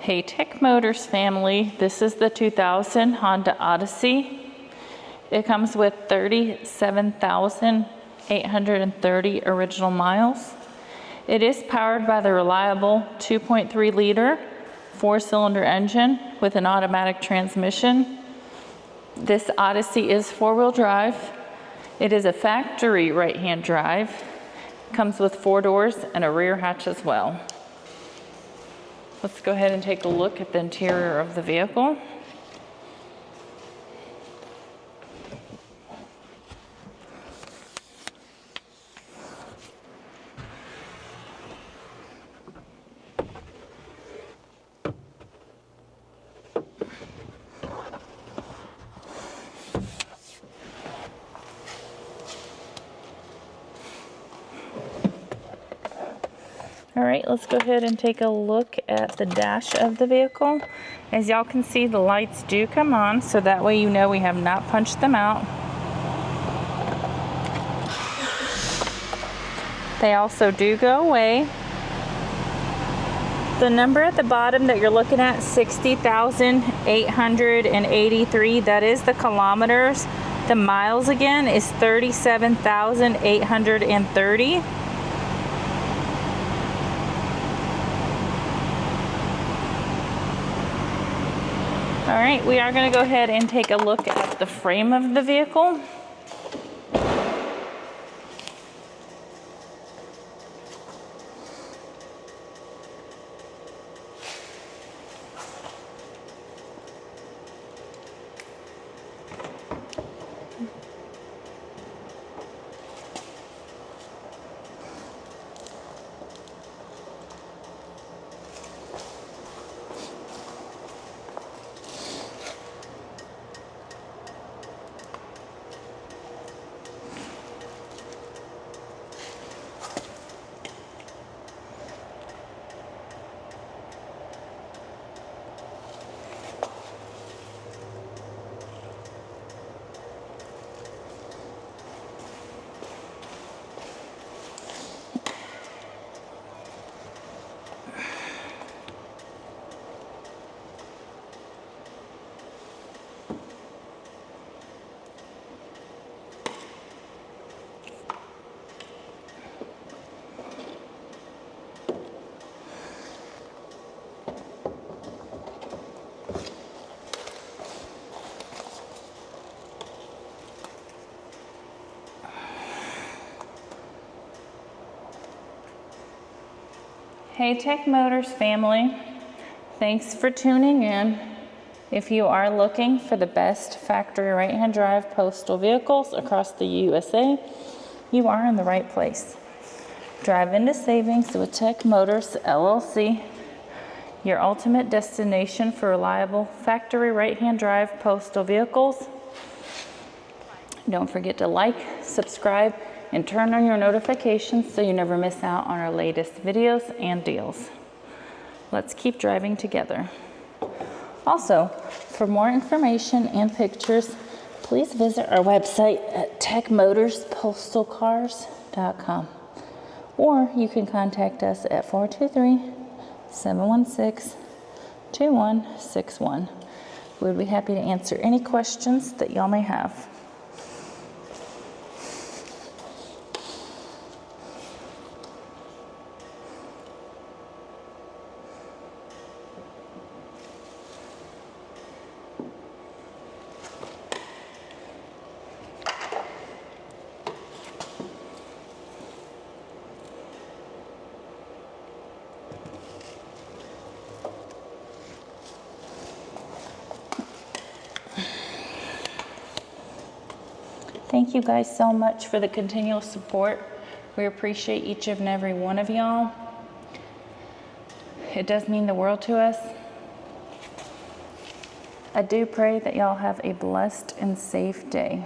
Hey Tech Motors family, this is the 2000 Honda Odyssey. It comes with 37,830 original miles. It is powered by the reliable 2.3 liter 4-cylinder engine with an automatic transmission. This Odyssey is 4-wheel drive. It is a factory right-hand drive. Comes with 4 doors and a rear hatch as well. Let's go ahead and take a look at the interior of the vehicle. All right, let's go ahead and take a look at the dash of the vehicle. As y'all can see, the lights do come on, so that way you know we have not punched them out. They also do go away. The number at the bottom that you're looking at, 60,883, that is the kilometers. The miles again is 37,830. All right, we are going to go ahead and take a look at the frame of the vehicle. Hey Tech Motors family, thanks for tuning in. If you are looking for the best factory right-hand drive postal vehicles across the USA, you are in the right place. Drive into savings with Tech Motors LLC, your ultimate destination for reliable factory right-hand drive postal vehicles. Don't forget to like, subscribe, and turn on your notifications so you never miss out on our latest videos and deals. Let's keep driving together. Also, for more information and pictures, please visit our website at techmotorspostalcars.com, or you can contact us at 423-716-2161. We'd be happy to answer any questions that y'all may have. Thank you guys so much for the continual support. We appreciate each and every one of y'all. It does mean the world to us. I do pray that y'all have a blessed and safe day.